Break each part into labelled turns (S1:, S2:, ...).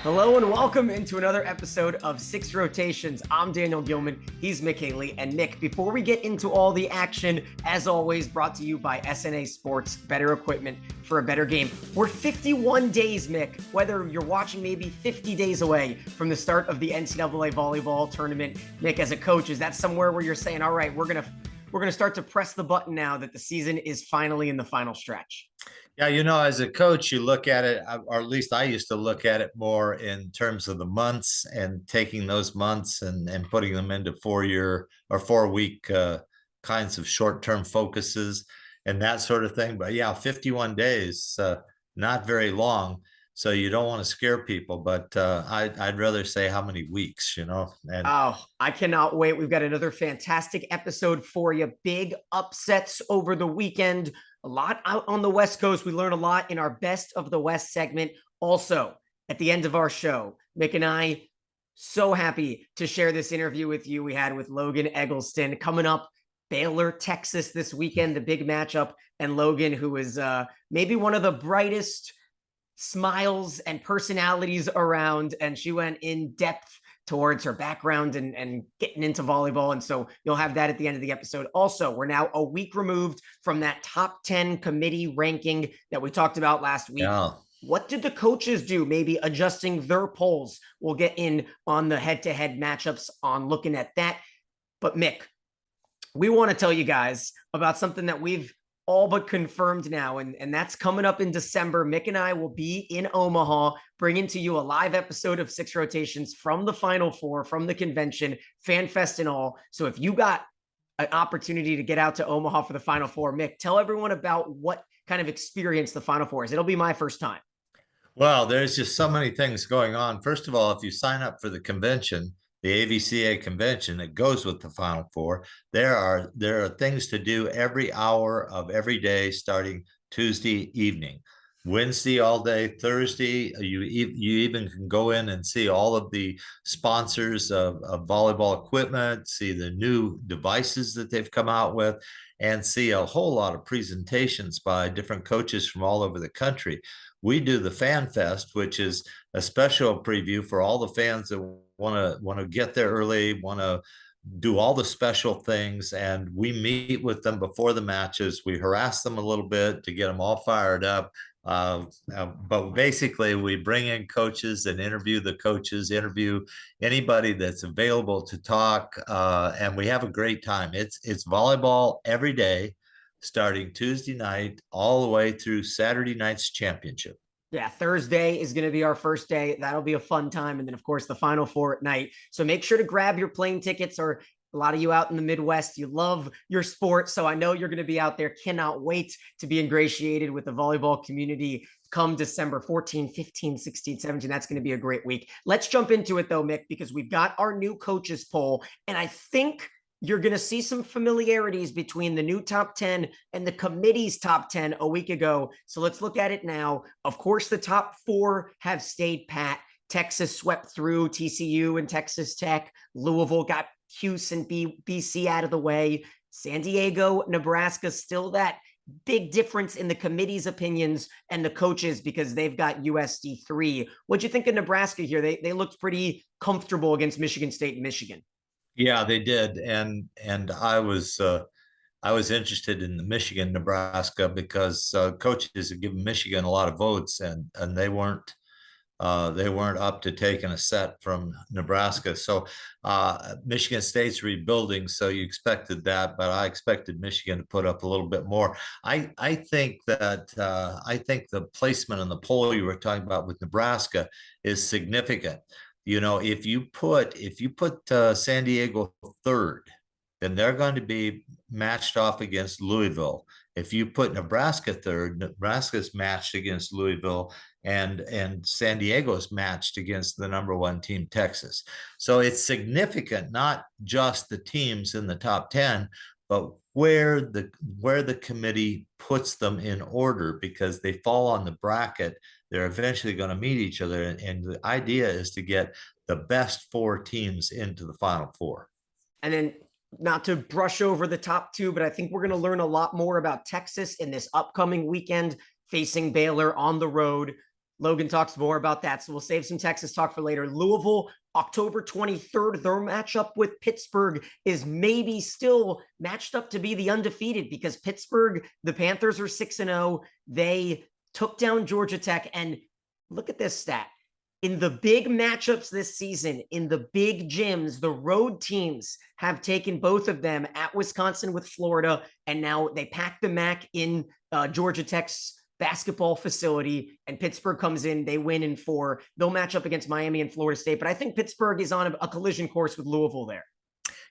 S1: Hello and welcome into another episode of Six Rotations. I'm Daniel Gilman, he's Mick Haley, and Mick, before we get into all the action, as always, brought to you by SNA Sports, better equipment for a better game. We're 51 days, Mick, whether you're watching maybe 50 days away from the start of the NCAA volleyball tournament. Mick, as a coach, is that somewhere where you're saying, all right, we're gonna start to press the button now that the season is finally in the final stretch?
S2: Yeah, as a coach, you look at it, or at least I used to look at it more in terms of the months and taking those months and putting them into 4-year or 4-week kinds of short-term focuses and that sort of thing. But yeah, 51 days, not very long. So you don't want to scare people, but I'd rather say how many weeks, And
S1: Oh, I cannot wait. We've got another fantastic episode for you. Big upsets over the weekend. A lot out on the West Coast. We learned a lot in our Best of the West segment. Also, at the end of our show, Mick and I, so happy to share this interview with you we had with Logan Eggleston. Coming up, Baylor, Texas this weekend, the big matchup. And Logan, who is maybe one of the brightest smiles and personalities around, and she went in depth towards her background and getting into volleyball. And so you'll have that at the end of the episode. Also, we're now a week removed from that top 10 committee ranking that we talked about last week.
S2: yeah.
S1: What did the coaches do? Maybe adjusting their polls. We'll get in on the head-to-head matchups on looking at that. But Mick, we want to tell you guys about something that we've all but confirmed now, and that's coming up in December. Mick and I will be in Omaha, bringing to you a live episode of Six Rotations from the Final Four, from the convention, Fan Fest and all. So if you got an opportunity to get out to Omaha for the Final Four, Mick, tell everyone about what kind of experience the Final Four is. It'll be my first time.
S2: Well, there's just so many things going on. First of all, if you sign up for the convention, the AVCA convention that goes with the Final Four, there are things to do every hour of every day starting Tuesday evening. Wednesday all day, Thursday, you even can go in and see all of the sponsors of volleyball equipment, see the new devices that they've come out with, and see a whole lot of presentations by different coaches from all over the country. We do the Fan Fest, which is a special preview for all the fans that want to get there early, want to do all the special things, and we meet with them before the matches. We harass them a little bit to get them all fired up. But basically, we bring in coaches and interview the coaches, interview anybody that's available to talk, and we have a great time. It's volleyball every day, starting Tuesday night all the way through Saturday night's championship.
S1: Yeah, Thursday is going to be our first day. That'll be a fun time. And then, of course, the Final Four at night. So make sure to grab your plane tickets, or a lot of you out in the Midwest, you love your sport. So I know you're going to be out there. Cannot wait to be ingratiated with the volleyball community come December 14, 15, 16, 17. That's going to be a great week. Let's jump into it, though, Mick, because we've got our new coaches poll. And I think you're going to see some familiarities between the new top 10 and the committee's top 10 a week ago. So let's look at it now. Of course, the top 4 have stayed pat. Texas swept through TCU and Texas Tech. Louisville got Houston, BC out of the way. San Diego, Nebraska, still that big difference in the committee's opinions and the coaches because they've got USD 3. What'd you think of Nebraska here? They looked pretty comfortable against Michigan State and Michigan.
S2: Yeah, they did, and I was interested in the Michigan Nebraska because coaches have given Michigan a lot of votes, and they weren't up to taking a set from Nebraska. So Michigan State's rebuilding, so you expected that, but I expected Michigan to put up a little bit more. I think the placement in the poll you were talking about with Nebraska is significant. If you put San Diego third, then they're going to be matched off against Louisville. If you put Nebraska third, Nebraska's matched against Louisville, and San Diego's matched against the number 1 team, Texas. So it's significant, not just the teams in the top 10, but where the committee puts them in order, because they fall on the bracket. They're eventually going to meet each other, and the idea is to get the best 4 teams into the Final Four.
S1: And then, not to brush over the top 2, but I think we're going to learn a lot more about Texas in this upcoming weekend, facing Baylor on the road. Logan talks more about that, so we'll save some Texas talk for later. Louisville, October 23rd, their matchup with Pittsburgh is maybe still matched up to be the undefeated, because Pittsburgh, the Panthers are 6-0. They took down Georgia Tech, and look at this stat. In the big matchups this season, in the big gyms, the road teams have taken both of them, at Wisconsin with Florida, and now they pack the MAC in Georgia Tech's basketball facility, and Pittsburgh comes in, they win in 4. They'll match up against Miami and Florida State, but I think Pittsburgh is on a collision course with Louisville there.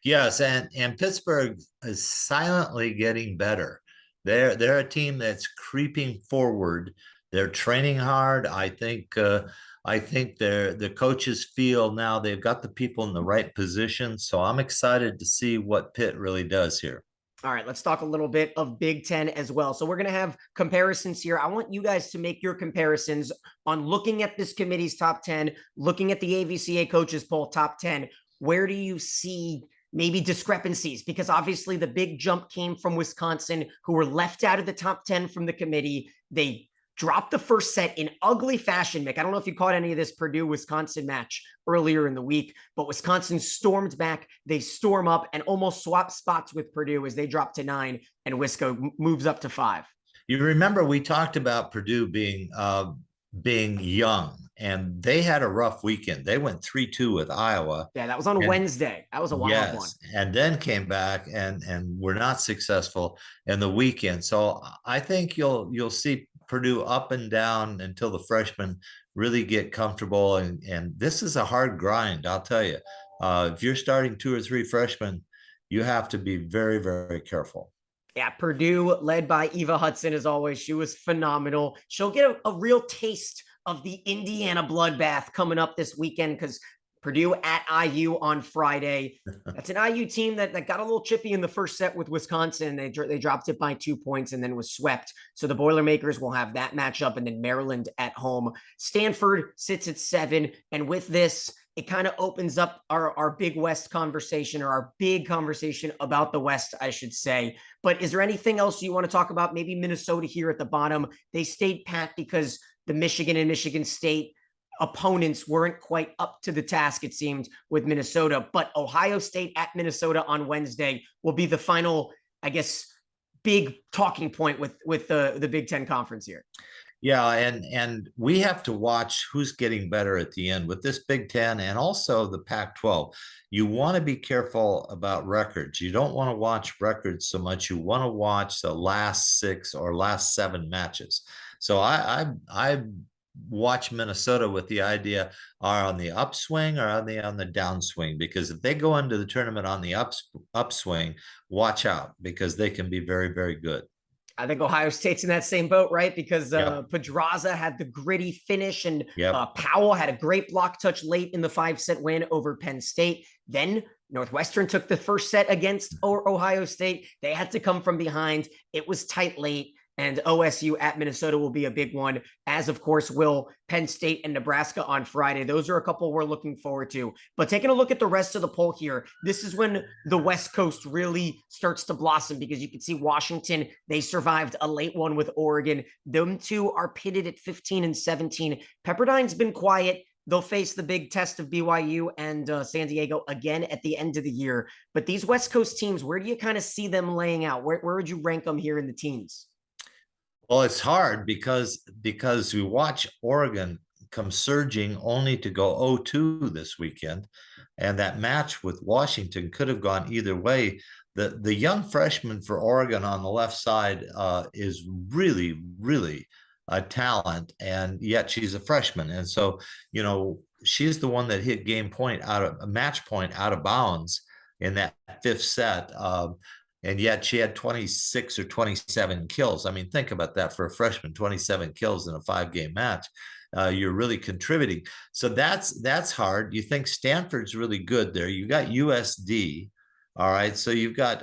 S2: Yes, and Pittsburgh is silently getting better. They're a team that's creeping forward. They're training hard. I think the coaches feel now they've got the people in the right position. So I'm excited to see what Pitt really does here.
S1: All right, let's talk a little bit of Big Ten as well. So we're going to have comparisons here. I want you guys to make your comparisons on looking at this committee's top 10, looking at the AVCA Coaches Poll top 10. Where do you see maybe discrepancies? Because obviously the big jump came from Wisconsin, who were left out of the top 10 from the committee. They dropped the first set in ugly fashion, Mick. I don't know if you caught any of this Purdue-Wisconsin match earlier in the week, but Wisconsin stormed back. They storm up and almost swap spots with Purdue as they drop to 9, and Wisco moves up to 5.
S2: You remember we talked about Purdue being young, and they had a rough weekend. They went 3-2 with Iowa.
S1: Yeah, that was on Wednesday. That was a wild one.
S2: And then came back and were not successful in the weekend. So I think you'll see Purdue up and down until the freshmen really get comfortable. And this is a hard grind, I'll tell you. If you're starting 2 or 3 freshmen, you have to be very, very careful.
S1: Yeah, Purdue, led by Eva Hudson, as always. She was phenomenal. She'll get a real taste of the Indiana bloodbath coming up this weekend, because Purdue at IU on Friday. That's an IU team that got a little chippy in the first set with Wisconsin. They dropped it by 2 points and then was swept. So the Boilermakers will have that matchup, and then Maryland at home. Stanford sits at 7. And with this, it kind of opens up our Big West conversation, or our big conversation about the West, I should say. But is there anything else you want to talk about? Maybe Minnesota here at the bottom. They stayed pat because the Michigan and Michigan State opponents weren't quite up to the task, it seemed, with Minnesota. But Ohio State at Minnesota on Wednesday will be the final, I guess, big talking point with the Big Ten Conference here.
S2: Yeah, and we have to watch who's getting better at the end with this Big Ten and also the Pac-12. You want to be careful about records. You don't want to watch records so much. You want to watch the last 6 or last 7 matches. So I watch Minnesota with the idea, are on the upswing or are they on the downswing? Because if they go into the tournament on the upswing, watch out, because they can be very, very good.
S1: I think Ohio State's in that same boat, right? Because Pedraza had the gritty finish, and Powell had a great block touch late in the 5-set win over Penn State. Then Northwestern took the first set against Ohio State. They had to come from behind. It was tight late. And OSU at Minnesota will be a big one, as of course will Penn State and Nebraska on Friday. Those are a couple we're looking forward to. But taking a look at the rest of the poll here, this is when the West Coast really starts to blossom, because you can see Washington, they survived a late one with Oregon. Them two are pitted at 15 and 17. Pepperdine's been quiet. They'll face the big test of BYU and San Diego again at the end of the year. But these West Coast teams, where do you kind of see them laying out? Where would you rank them here in the teens?
S2: Well, it's hard because we watch Oregon come surging only to go 0-2 this weekend. And that match with Washington could have gone either way. The young freshman for Oregon on the left side is really, really a talent, and yet she's a freshman. And so, she's the one that hit match point out of bounds in that 5th set. And yet she had 26 or 27 kills. I mean, think about that for a freshman, 27 kills in a 5-game match. You're really contributing. So that's hard. You think Stanford's really good there. You got USD. All right. So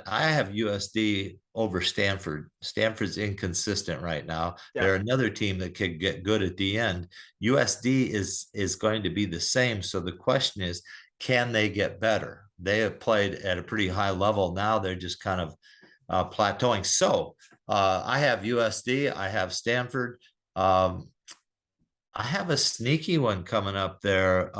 S2: I have USD over Stanford. Stanford's inconsistent right now. Yeah. They're another team that could get good at the end. USD is going to be the same. So the question is, can they get better? They have played at a pretty high level. Now they're just kind of plateauing. So I have USD. I have Stanford. I have a sneaky one coming up there.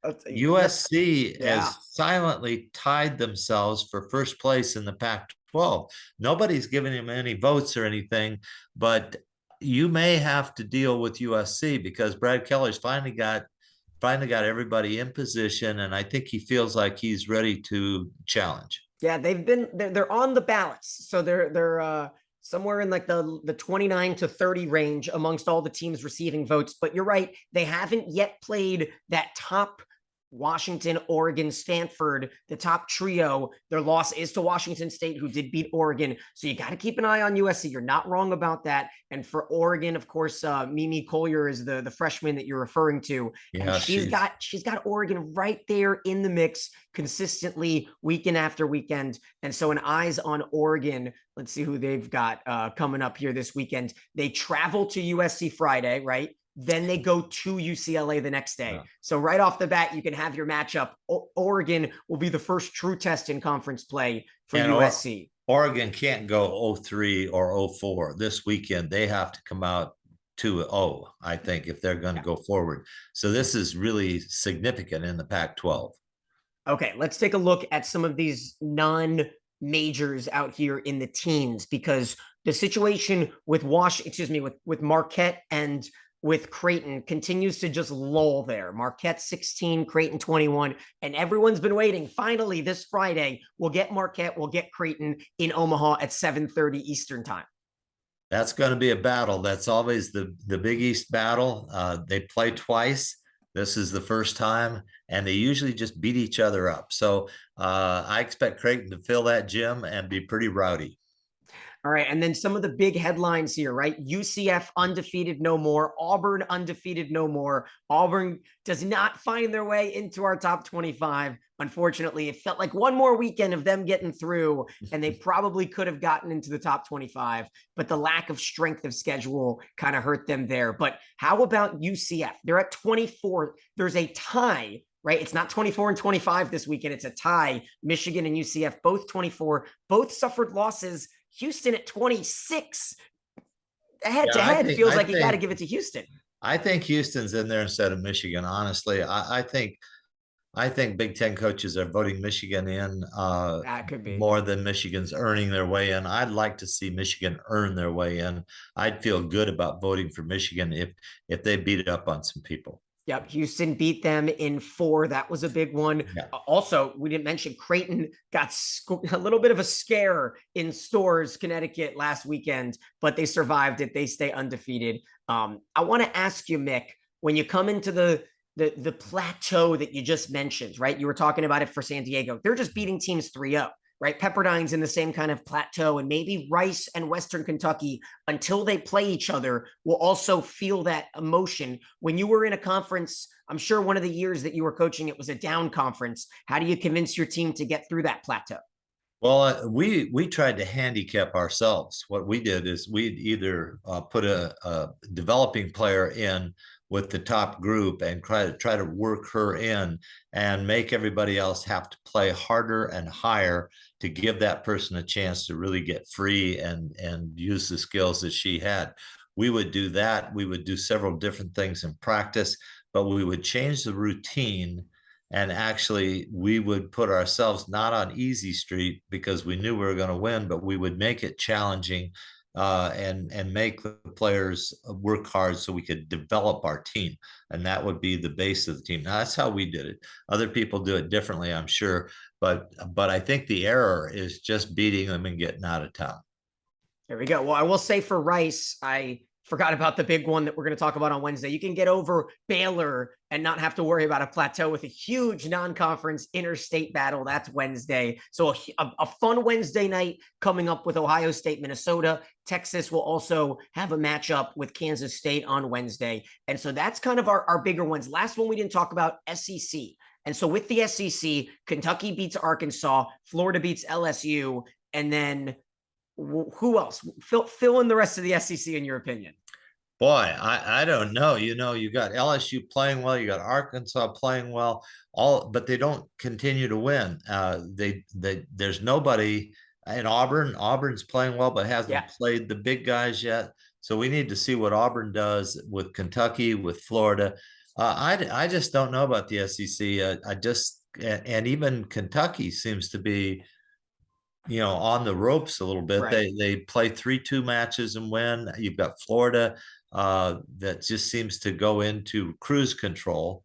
S1: Let's,
S2: USC
S1: yeah.
S2: has silently tied themselves for first place in the Pac-12. Nobody's giving him any votes or anything, but you may have to deal with USC because Brad Keller's finally got everybody in position, and I think he feels like he's ready to challenge.
S1: Yeah, they're on the ballots. So they're somewhere in like the 29 to 30 range amongst all the teams receiving votes. But you're right, they haven't yet played that top Washington, Oregon, Stanford, the top trio. Their loss is to Washington State, who did beat Oregon. So you got to keep an eye on USC. You're not wrong about that. And for Oregon, of course, Mimi Collier is the freshman that you're referring to, and
S2: Yeah,
S1: she's got Oregon right there in the mix consistently weekend after weekend. And so an eyes on Oregon. Let's see who they've got coming up here this weekend. They travel to USC Friday, right? Then they go to UCLA the next day. Yeah. So right off the bat, you can have your matchup. Oregon will be the first true test in conference play for USC.
S2: Oregon can't go 0-3 or 0-4 this weekend. They have to come out 2-0, I think, if they're going to go forward. So this is really significant in the Pac-12.
S1: Okay, let's take a look at some of these non-majors out here in the teens, because the situation with with Marquette and with Creighton continues to just lull there. Marquette 16, Creighton 21, and everyone's been waiting. Finally, this Friday, we'll get Marquette, we'll get Creighton in Omaha at 7:30 Eastern time.
S2: That's going to be a battle. That's always the Big East battle. They play twice. This is the first time, and they usually just beat each other up. So I expect Creighton to fill that gym and be pretty rowdy.
S1: All right, and then some of the big headlines here, right? UCF undefeated no more. Auburn undefeated no more. Auburn does not find their way into our top 25. Unfortunately, it felt like one more weekend of them getting through, and they probably could have gotten into the top 25, but the lack of strength of schedule kind of hurt them there. But how about UCF? They're at 24. There's a tie, right? It's not 24 and 25 this weekend. It's a tie. Michigan and UCF, both 24, both suffered losses. Houston at 26. Head to head feels like you got to give it to Houston.
S2: I think Houston's in there instead of Michigan. Honestly, I think Big Ten coaches are voting Michigan in
S1: that could be
S2: more than Michigan's earning their way in. I'd like to see Michigan earn their way in. I'd feel good about voting for Michigan if they beat it up on some people.
S1: Yep, Houston beat them in 4. That was a big one. Yeah. Also, we didn't mention Creighton got a little bit of a scare in Storrs, Connecticut last weekend, but they survived it. They stay undefeated. I want to ask you, Mick, when you come into the plateau that you just mentioned, right? You were talking about it for San Diego. They're just beating teams 3-0. Right? Pepperdine's in the same kind of plateau, and maybe Rice and Western Kentucky, until they play each other, will also feel that emotion. When you were in a conference, I'm sure one of the years that you were coaching, it was a down conference. How do you convince your team to get through that plateau?
S2: Well, we tried to handicap ourselves. What we did is we'd either put a developing player in with the top group and try to work her in and make everybody else have to play harder and higher to give that person a chance to really get free and use the skills that she had. We would do that. We would do several different things in practice, but we would change the routine, and actually we would put ourselves not on easy street because we knew we were going to win, but we would make it challenging and make the players work hard so we could develop our team. And that would be the base of the team. Now, that's how we did it. Other people do it differently, I'm sure. But I think the error is just beating them and getting out of town.
S1: There we go. Well, I will say for Rice, I forgot about the big one that we're going to talk about on Wednesday. You can get over Baylor and not have to worry about a plateau with a huge non-conference interstate battle. That's Wednesday. So a fun Wednesday night coming up with Ohio State, Minnesota. Texas will also have a matchup with Kansas State on Wednesday. And so that's kind of our bigger ones. Last one we didn't talk about, SEC. And so with the SEC, Kentucky beats Arkansas, Florida beats LSU, and then who else? Fill in the rest of the SEC in your opinion.
S2: Boy, I don't know. You got LSU playing well, you got Arkansas playing well, but they don't continue to win. There's nobody in Auburn. Auburn's playing well, but hasn't played the big guys yet. So we need to see what Auburn does with Kentucky, with Florida. I just don't know about the SEC. And even Kentucky seems to be, on the ropes a little bit.
S1: Right.
S2: They play 3-2 matches and win. You've got Florida that just seems to go into cruise control.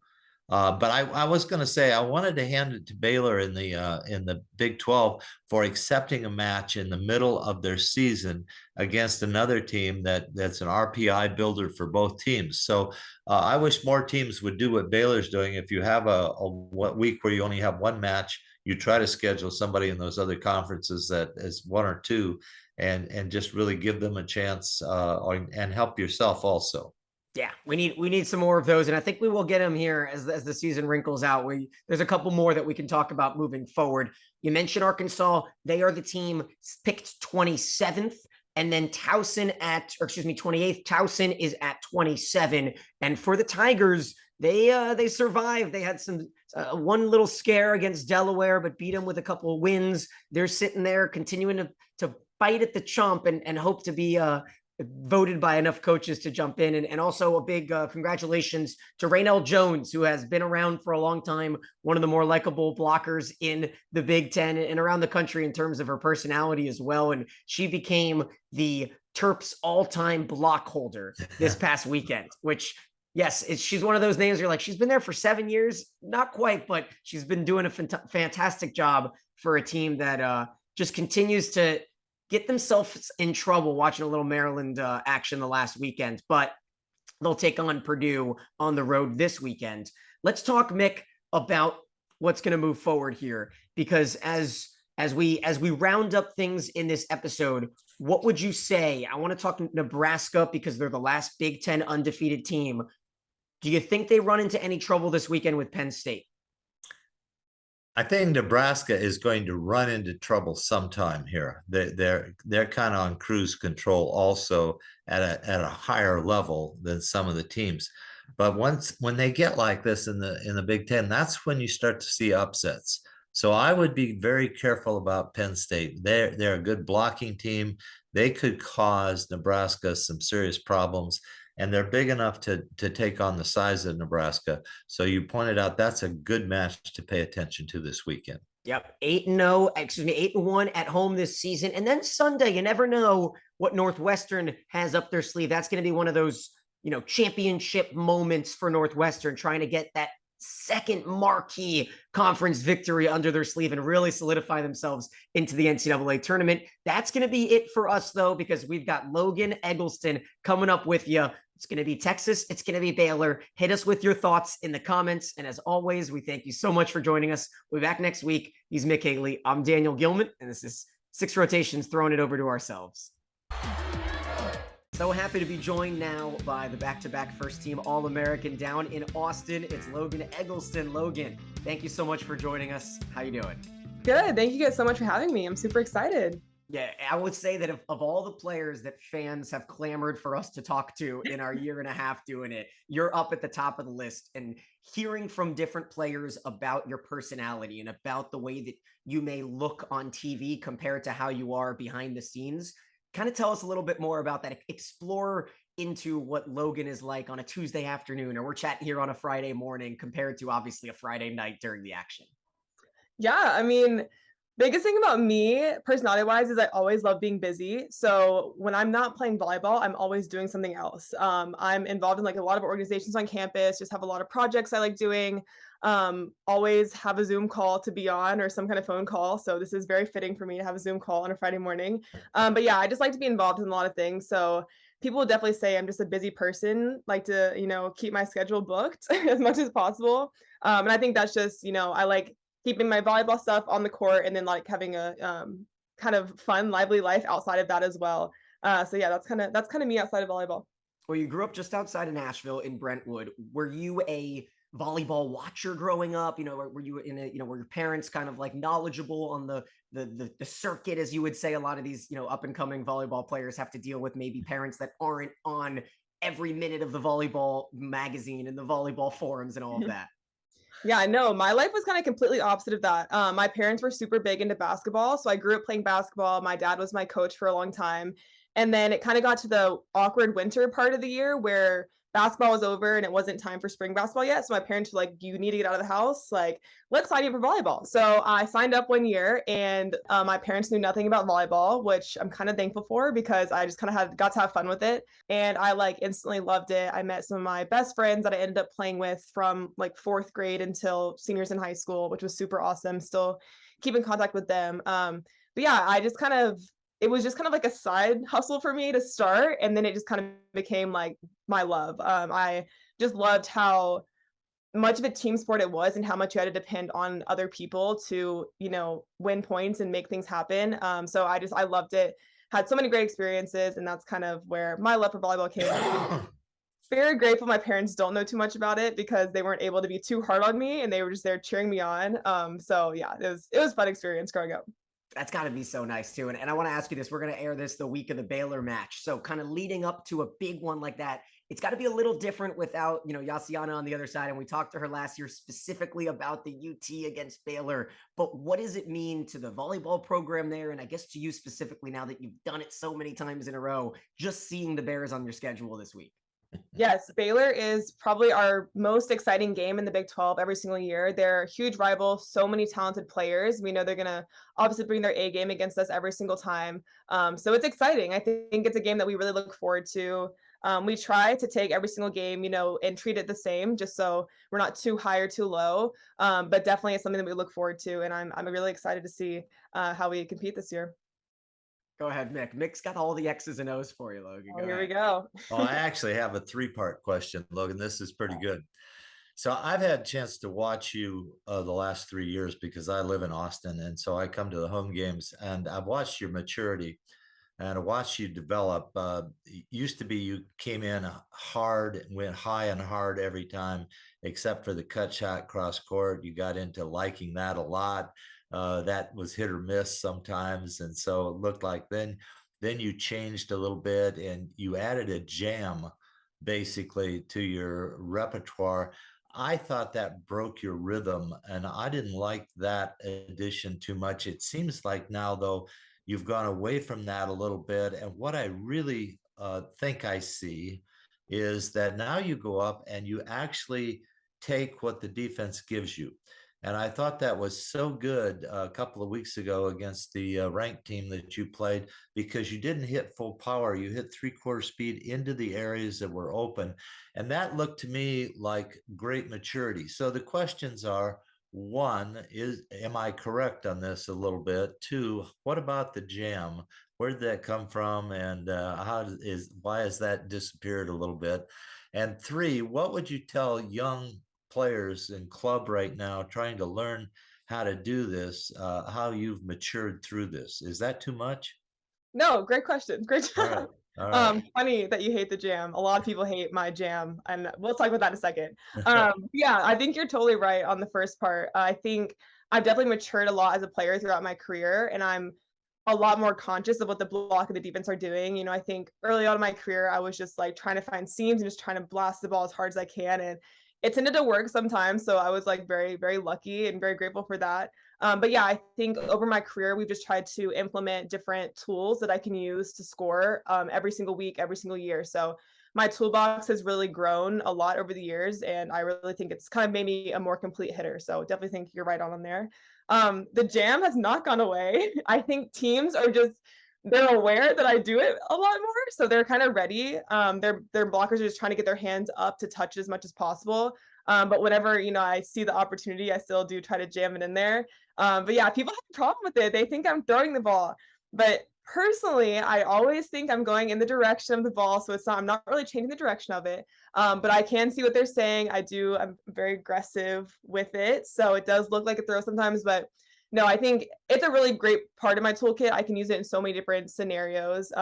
S2: But I was going to say I wanted to hand it to Baylor in the Big 12 for accepting a match in the middle of their season against another team that's an RPI builder for both teams. So I wish more teams would do what Baylor's doing. If you have a week where you only have one match, you try to schedule somebody in those other conferences that is one or two, and just really give them a chance, and help yourself also.
S1: Yeah, we need some more of those, and I think we will get them here as the season wrinkles out. There's a couple more that we can talk about moving forward. You mentioned Arkansas; they are the team picked 27th, and then Towson 28th. Towson is at 27, and for the Tigers, they survived. They had some one little scare against Delaware, but beat them with a couple of wins. They're sitting there continuing to bite at the chomp and hope to be voted by enough coaches to jump in. And also a big congratulations to Raynell Jones, who has been around for a long time, one of the more likable blockers in the Big Ten and around the country in terms of her personality as well. And she became the Terps all-time block holder this past weekend, which, yes, she's one of those names you're like, she's been there for 7 years. Not quite, but she's been doing a fantastic job for a team that just continues to get themselves in trouble. Watching a little Maryland action the last weekend, but they'll take on Purdue on the road this weekend. Let's talk, Mick, about what's going to move forward here, because as we round up things in this episode, what would you say? I want to talk Nebraska because they're the last Big Ten undefeated team. Do you think they run into any trouble this weekend with Penn State?
S2: I think Nebraska is going to run into trouble sometime here. They're kind of on cruise control also at a higher level than some of the teams. But when they get like this in the Big Ten, that's when you start to see upsets. So I would be very careful about Penn State. They're a good blocking team. They could cause Nebraska some serious problems, and they're big enough to take on the size of Nebraska. So you pointed out that's a good match to pay attention to this weekend.
S1: Yep, 8-1 at home this season. And then Sunday, you never know what Northwestern has up their sleeve. That's going to be one of those, championship moments for Northwestern, trying to get that second marquee conference victory under their sleeve and really solidify themselves into the NCAA tournament. That's going to be it for us, though, because we've got Logan Eggleston coming up with you. It's going to be Texas. It's going to be Baylor. Hit us with your thoughts in the comments. And as always, we thank you so much for joining us. We'll be back next week. He's Mick Haley. I'm Daniel Gilman, and this is Six Rotations, throwing it over to ourselves. So happy to be joined now by the back-to-back first-team All-American down in Austin. It's Logan Eggleston. Logan, thank you so much for joining us. How you doing?
S3: Good. Thank you guys so much for having me. I'm super excited.
S1: Yeah, I would say that of all the players that fans have clamored for us to talk to in our year and a half doing it, you're up at the top of the list. And hearing from different players about your personality and about the way that you may look on TV compared to how you are behind the scenes, kind of tell us a little bit more about that. Explore into what Logan is like on a Tuesday afternoon, or we're chatting here on a Friday morning compared to obviously a Friday night during the action.
S3: Yeah, I mean, biggest thing about me personality-wise is I always love being busy. So when I'm not playing volleyball, I'm always doing something else. I'm involved in like a lot of organizations on campus, just have a lot of projects I like doing. Always have a Zoom call to be on, or some kind of phone call. So this is very fitting for me to have a Zoom call on a Friday morning. But yeah, I just like to be involved in a lot of things. So people will definitely say I'm just a busy person, like to, keep my schedule booked as much as possible. And I think that's just, I like keeping my volleyball stuff on the court and then like having a kind of fun, lively life outside of that as well. So yeah, that's kind of me outside of volleyball.
S1: Well, you grew up just outside of Nashville in Brentwood. Were you a volleyball watcher growing up? Were you in a, were your parents kind of like knowledgeable on the circuit, as you would say? A lot of these, up and coming volleyball players have to deal with maybe parents that aren't on every minute of the volleyball magazine and the volleyball forums and all of that.
S3: Yeah, no, my life was kind of completely opposite of that. My parents were super big into basketball. So I grew up playing basketball. My dad was my coach for a long time. And then it kind of got to the awkward winter part of the year where basketball was over and it wasn't time for spring basketball yet. So my parents were like, you need to get out of the house. Like, let's sign you up for volleyball. So I signed up one year, and my parents knew nothing about volleyball, which I'm kind of thankful for because I just kind of got to have fun with it. And I like instantly loved it. I met some of my best friends that I ended up playing with from like 4th grade until seniors in high school, which was super awesome. Still keep in contact with them. But yeah, it was just kind of like a side hustle for me to start. And then it just kind of became like my love. I just loved how much of a team sport it was and how much you had to depend on other people to, win points and make things happen. So I loved it. Had so many great experiences, and that's kind of where my love for volleyball came from. Very grateful my parents don't know too much about it because they weren't able to be too hard on me and they were just there cheering me on. So yeah, it was a fun experience growing up.
S1: That's got to be so nice too. And I want to ask you this. We're going to air this the week of the Baylor match. So kind of leading up to a big one like that, it's got to be a little different without, Yaciana on the other side. And we talked to her last year specifically about the UT against Baylor. But what does it mean to the volleyball program there? And I guess to you specifically, now that you've done it so many times in a row, just seeing the Bears on your schedule this week.
S3: Yes, Baylor is probably our most exciting game in the Big 12 every single year. They're a huge rival, so many talented players. We know they're going to obviously bring their A game against us every single time. So it's exciting. I think it's a game that we really look forward to. We try to take every single game, and treat it the same, just so we're not too high or too low. But definitely it's something that we look forward to. And I'm really excited to see how we compete this year.
S1: Go ahead, Mick. Mick's got all the X's and O's for you, Logan.
S3: Here we go.
S2: Well, I actually have a 3-part question, Logan. This is pretty good. So I've had a chance to watch you the last 3 years because I live in Austin. And so I come to the home games and I've watched your maturity and I watched you develop. It used to be you came in hard and went high and hard every time, except for the cut shot cross court. You got into liking that a lot. That was hit or miss sometimes. And so it looked like then you changed a little bit and you added a jam basically to your repertoire. I thought that broke your rhythm and I didn't like that addition too much. It seems like now though, you've gone away from that a little bit. And what I really think I see is that now you go up and you actually take what the defense gives you. And I thought that was so good a couple of weeks ago against the ranked team that you played because you didn't hit full power. You hit 3/4 speed into the areas that were open. And that looked to me like great maturity. So the questions are, one, am I correct on this a little bit? Two, what about the jam? Where did that come from? And why has that disappeared a little bit? And three, what would you tell young players in club right now trying to learn how to do this, how you've matured through this? Is that too much?
S3: No, great question. Great
S2: All
S3: job.
S2: right. All right.
S3: Funny that you hate the jam. A lot of people hate my jam, and we'll talk about that in a second. Yeah, I think you're totally right on the first part. I think I've definitely matured a lot as a player throughout my career, and I'm a lot more conscious of what the block and the defense are doing. I think early on in my career, I was just like trying to find seams and just trying to blast the ball as hard as I can, and it tended to work sometimes. So I was like very, very lucky and very grateful for that. But yeah, I think over my career, we've just tried to implement different tools that I can use to score every single week, every single year. So my toolbox has really grown a lot over the years, and I really think it's kind of made me a more complete hitter. So definitely think you're right on there. The jam has not gone away. I think teams are they're aware that I do it a lot more, so they're kind of ready. Their blockers are just trying to get their hands up to touch as much as possible. But whenever I see the opportunity, I still do try to jam it in there. But yeah, people have a problem with it. They think I'm throwing the ball, but personally, I always think I'm going in the direction of the ball, so I'm not really changing the direction of it. But I can see what they're saying. I'm very aggressive with it, so it does look like a throw sometimes, but no, I think it's a really great part of my toolkit. I can use it in so many different scenarios.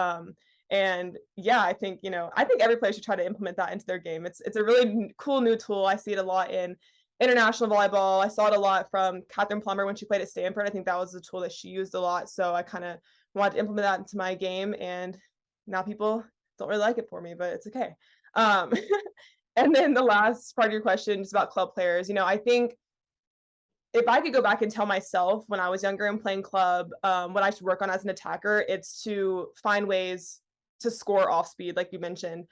S3: And yeah, I think every player should try to implement that into their game. It's a really cool new tool. I see it a lot in international volleyball. I saw it a lot from Catherine Plummer when she played at Stanford. I think that was the tool that she used a lot. So I kind of wanted to implement that into my game, and now people don't really like it for me, but it's okay. And then the last part of your question is about club players. I think if I could go back and tell myself when I was younger and playing club what I should work on as an attacker, it's to find ways to score off speed, like you mentioned.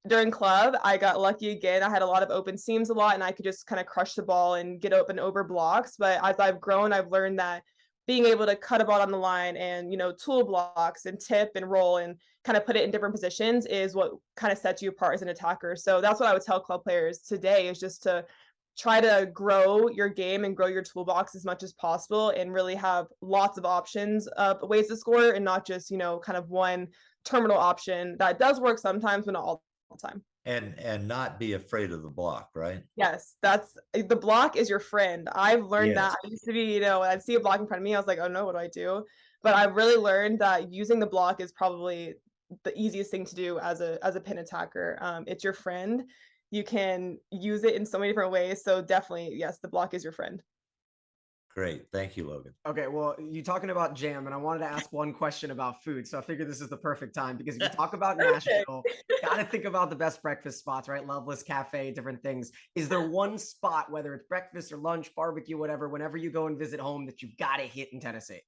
S3: During club, I got lucky again. I had a lot of open seams a lot, and I could just kind of crush the ball and get open over blocks. But as I've grown, I've learned that being able to cut a ball on the line and, tool blocks and tip and roll and kind of put it in different positions is what kind of sets you apart as an attacker. So that's what I would tell club players today, is just to try to grow your game and grow your toolbox as much as possible and really have lots of options of ways to score, and not just, kind of one terminal option that does work sometimes, but not all the time.
S2: And not be afraid of the block, right?
S3: Yes, the block is your friend. I've learned that. I used to be, I'd see a block in front of me, I was like, oh no, what do I do? But I've really learned that using the block is probably the easiest thing to do as a pin attacker. It's your friend. You can use it in so many different ways. So definitely, yes, the block is your friend.
S2: Great. Thank you, Logan.
S1: Okay, well, you talking about jam, and I wanted to ask one question about food. So I figured this is the perfect time, because if you talk about Nashville, got to think about the best breakfast spots, right? Loveless Cafe, different things. Is there one spot, whether it's breakfast or lunch, barbecue, whatever, whenever you go and visit home, that you've got to hit in Tennessee?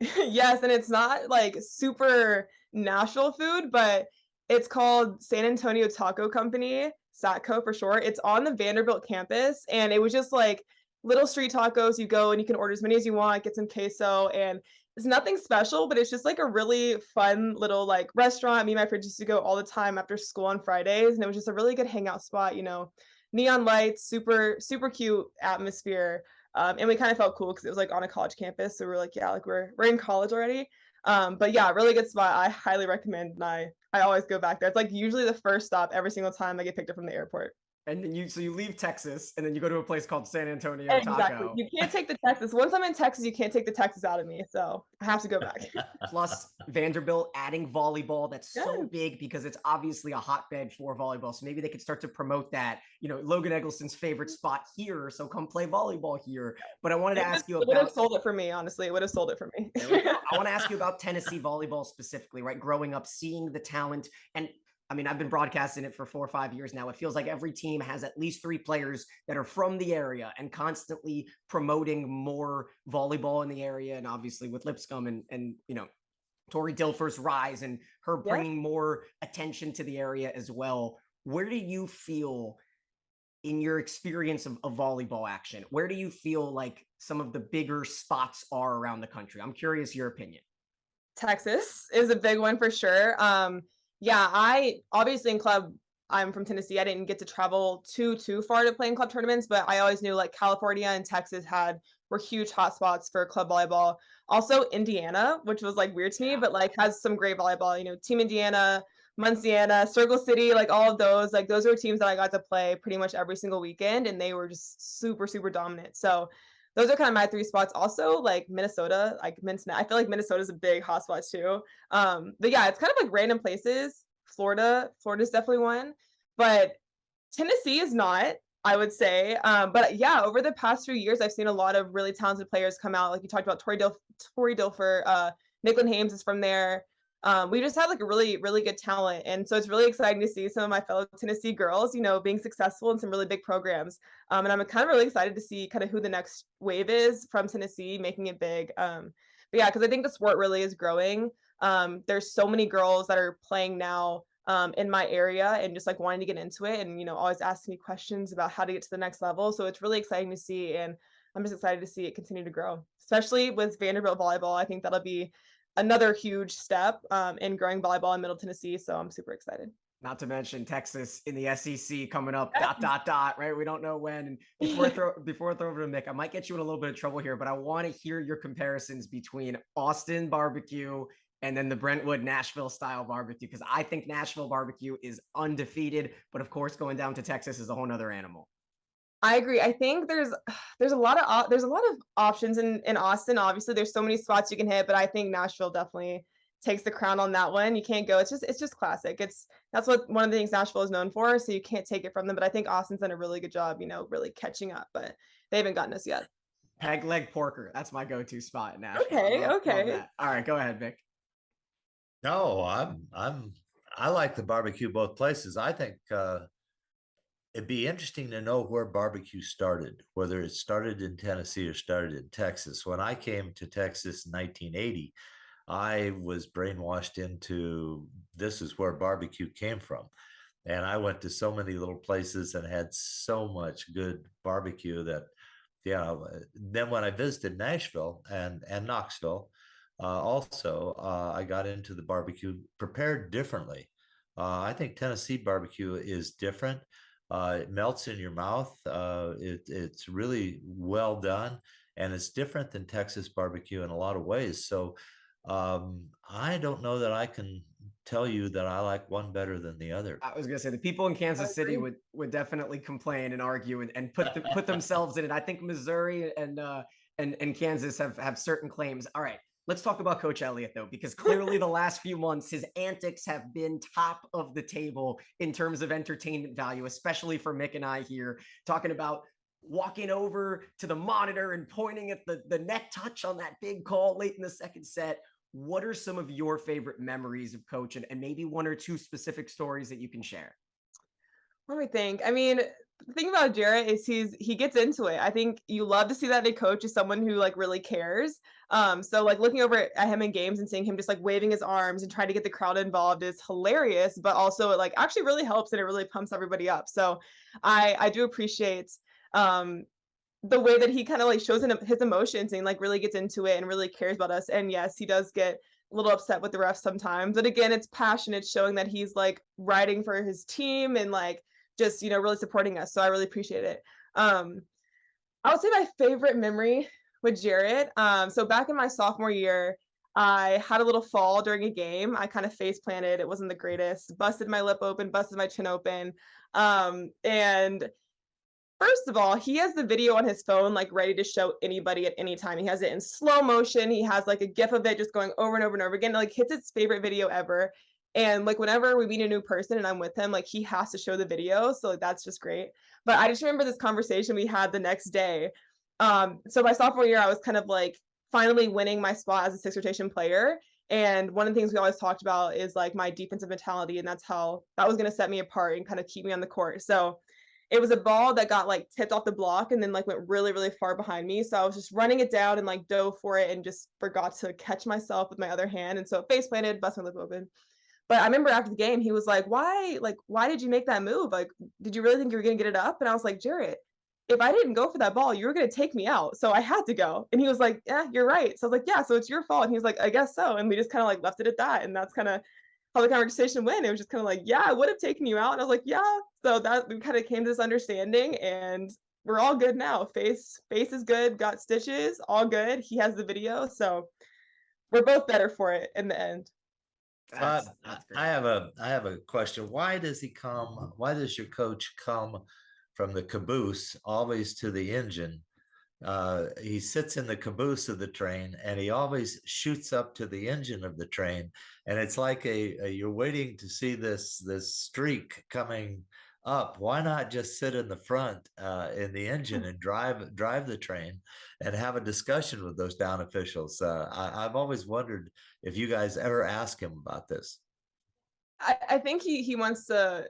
S3: Yes, and it's not like super Nashville food, but it's called San Antonio Taco Company, SATCO for short. It's on the Vanderbilt campus, and it was just like little street tacos. You go and you can order as many as you want, get some queso, and it's nothing special, but it's just like a really fun little like restaurant. Me and my friends used to go all the time after school on Fridays, and it was just a really good hangout spot, neon lights, super, super cute atmosphere. And we kind of felt cool because it was like on a college campus. So we're like, yeah, like we're in college already. But yeah, really good spot. I highly recommend, and I always go back there. It's like usually the first stop every single time I get picked up from the airport.
S1: And then you leave Texas, and then you go to a place called San Antonio
S3: Exactly.
S1: Taco.
S3: You can't take the Texas. Once I'm in Texas, you can't take the Texas out of me. So I have to go back.
S1: Plus Vanderbilt adding volleyball. That's so
S3: Yeah.
S1: big because it's obviously a hotbed for volleyball. So maybe they could start to promote that. Logan Eggleston's favorite spot here. So come play volleyball here. But I wanted to ask you
S3: It would have
S1: about.
S3: sold it for me, honestly. It would have sold it for me.
S1: I want to ask you about Tennessee volleyball specifically, right? Growing up, seeing the talent. And I mean, I've been broadcasting it for 4 or 5 years now. It feels like every team has at least 3 players that are from the area and constantly promoting more volleyball in the area. And obviously with Lipscomb and Tori Dilfer's rise and her bringing more attention to the area as well. Where do you feel, in your experience of volleyball action, where do you feel like some of the bigger spots are around the country? I'm curious your opinion.
S3: Texas is a big one for sure. Yeah, I obviously in club, I'm from Tennessee. I didn't get to travel too far to play in club tournaments, but I always knew like California and Texas were huge hotspots for club volleyball. Also Indiana, which was like weird to me, but like has some great volleyball. Team Indiana, Munciana, Circle City, like all of those. Like those were teams that I got to play pretty much every single weekend, and they were just super, super dominant. So those are kind of my 3 spots. Also, like Minnesota, like Cincinnati. I feel like Minnesota's a big hotspot too. But yeah, it's kind of like random places. Florida's definitely one, but Tennessee is not, I would say. But yeah, over the past few years, I've seen a lot of really talented players come out. Like you talked about Tori Dilfer, Nicklin Hames is from there. We just have like a really, really good talent. And so it's really exciting to see some of my fellow Tennessee girls, being successful in some really big programs. And I'm kind of really excited to see kind of who the next wave is from Tennessee, making it big. But yeah, because I think the sport really is growing. There's so many girls that are playing now in my area and just like wanting to get into it and, always asking me questions about how to get to the next level. So it's really exciting to see. And I'm just excited to see it continue to grow, especially with Vanderbilt volleyball. I think that'll be another huge step in growing volleyball in Middle Tennessee. So I'm super excited.
S1: Not to mention Texas in the SEC coming up, ... right? We don't know when. And before I throw over to Mick, I might get you in a little bit of trouble here, but I want to hear your comparisons between Austin barbecue and then the Brentwood Nashville style barbecue, because I think Nashville barbecue is undefeated, but of course going down to Texas is a whole nother animal.
S3: I agree. I think there's a lot of options in Austin. Obviously, there's so many spots you can hit, but I think Nashville definitely takes the crown on that one. You can't go. It's just classic. That's what one of the things Nashville is known for. So you can't take it from them. But I think Austin's done a really good job, really catching up. But they haven't gotten us yet.
S1: Peg leg porker. That's my go-to spot in Nashville.
S3: Okay.
S1: Love that. All right, go ahead, Vic.
S2: No, I like the barbecue both places. I think it'd be interesting to know where barbecue started, whether it started in Tennessee or started in Texas. When I came to Texas in 1980, I was brainwashed into this is where barbecue came from. And I went to so many little places and had so much good barbecue that, yeah. Then when I visited Nashville and Knoxville, I got into the barbecue prepared differently. I think Tennessee barbecue is different. It melts in your mouth. It's really well done, and it's different than Texas barbecue in a lot of ways. So I don't know that I can tell you that I like one better than the other.
S1: I was gonna say the people in Kansas City would definitely complain and argue and put themselves in it. I think Missouri and Kansas have certain claims. All right, let's talk about Coach Elliott though, because clearly the last few months his antics have been top of the table in terms of entertainment value, especially for Mick and I here, talking about walking over to the monitor and pointing at the neck touch on that big call late in the second set. What are some of your favorite memories of Coach, and maybe one or two specific stories that you can share?
S3: Let me think. I mean, the thing about Jarrett is he gets into it. I think you love to see that in a coach is someone who like really cares. So like looking over at him in games and seeing him just like waving his arms and trying to get the crowd involved is hilarious, but also it like actually really helps and it really pumps everybody up. So I do appreciate the way that he kind of like shows his emotions and like really gets into it and really cares about us. And yes, he does get a little upset with the refs sometimes. But again, it's passion. It's showing that he's like riding for his team and like just, really supporting us. So I really appreciate it. I would say my favorite memory with Jarrett. So back in my sophomore year, I had a little fall during a game. I kind of face planted. It wasn't the greatest. Busted my lip open, busted my chin open. And first of all, he has the video on his phone, like ready to show anybody at any time. He has it in slow motion. He has like a GIF of it just going over and over and over again. Like hits his favorite video ever. And like whenever we meet a new person and I'm with him, like he has to show the video. So like, that's just great. But I just remember this conversation we had the next day. So my sophomore year, I was kind of like finally winning my spot as a sixth rotation player. And one of the things we always talked about is like my defensive mentality. And that's how that was going to set me apart and kind of keep me on the court. So it was a ball that got like tipped off the block and then like went really, really far behind me. So I was just running it down and like dove for it and just forgot to catch myself with my other hand. And so it face planted, busted my lip open. But I remember after the game, he was like, why did you make that move? Like, did you really think you were going to get it up? And I was like, Jarrett, if I didn't go for that ball, you were going to take me out. So I had to go. And he was like, yeah, you're right. So I was like, yeah, so it's your fault. And he was like, I guess so. And we just kind of like left it at that. And that's kind of how the conversation went. It was just kind of like, yeah, I would have taken you out. And I was like, yeah. So that we kind of came to this understanding and we're all good now. Face is good, got stitches, all good. He has the video. So we're both better for it in the end.
S1: That's
S2: I have a question. Why does your coach come from the caboose always to the engine? He sits in the caboose of the train and he always shoots up to the engine of the train. And it's like you're waiting to see this streak coming up. Why not just sit in the front in the engine and drive the train and have a discussion with those down officials? I've always wondered if you guys ever ask him about this.
S3: I think he wants to,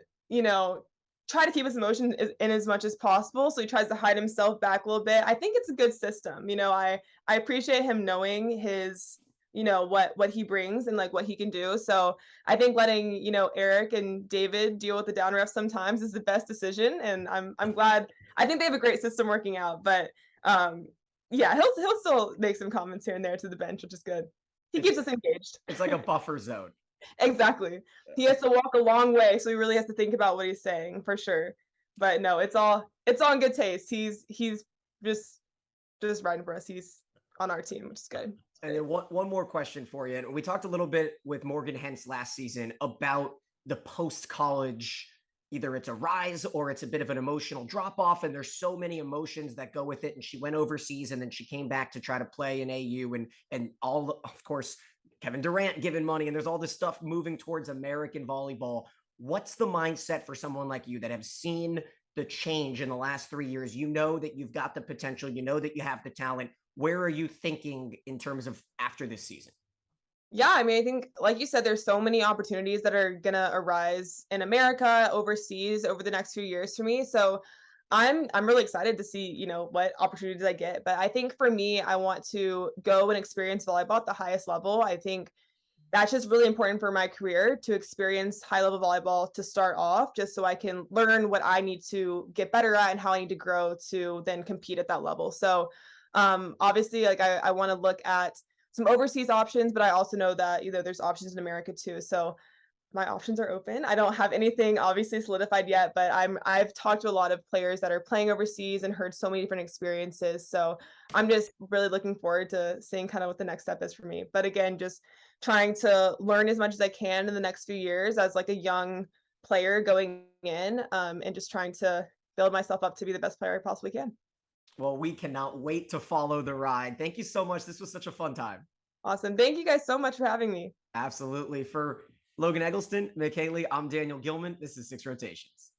S3: try to keep his emotions in as much as possible. So he tries to hide himself back a little bit. I think it's a good system. I appreciate him knowing his, what he brings and like what he can do. So I think letting, Eric and David deal with the down refs sometimes is the best decision. And I'm glad. I think they have a great system working out. But yeah, he'll still make some comments here and there to the bench, which is good. He keeps us engaged.
S1: It's like a buffer zone.
S3: Exactly. He has to walk a long way, so he really has to think about what he's saying for sure. But no, it's all in good taste. He's just riding for us. He's on our team, which is good.
S1: And then one more question for you. And we talked a little bit with Morgan Hentz last season about the post-college, either it's a rise or it's a bit of an emotional drop off. And there's so many emotions that go with it. And she went overseas and then she came back to try to play in AU and all, of course, Kevin Durant giving money, and there's all this stuff moving towards American volleyball. What's the mindset for someone like you that have seen the change in the last 3 years? You know that you've got the potential, you know that you have the talent. Where are you thinking in terms of after this season?
S3: Yeah, I mean, I think, like you said, there's so many opportunities that are going to arise in America, overseas over the next few years for me. So I'm really excited to see, you know, what opportunities I get. But I think for me, I want to go and experience volleyball at the highest level. I think that's just really important for my career to experience high level volleyball to start off, just so I can learn what I need to get better at and how I need to grow to then compete at that level. So obviously, like I want to look at some overseas options, but I also know that, you know, there's options in America too. So my options are open. I don't have anything obviously solidified yet, but I've talked to a lot of players that are playing overseas and heard so many different experiences. So I'm just really looking forward to seeing kind of what the next step is for me. But again, just trying to learn as much as I can in the next few years as like a young player going in, and just trying to build myself up to be the best player I possibly can.
S1: Well, we cannot wait to follow the ride. Thank you so much. This was such a fun time.
S3: Awesome. Thank you guys so much for having me.
S1: Absolutely. For Logan Eggleston, Mick Haley, I'm Daniel Gilman. This is Six Rotations.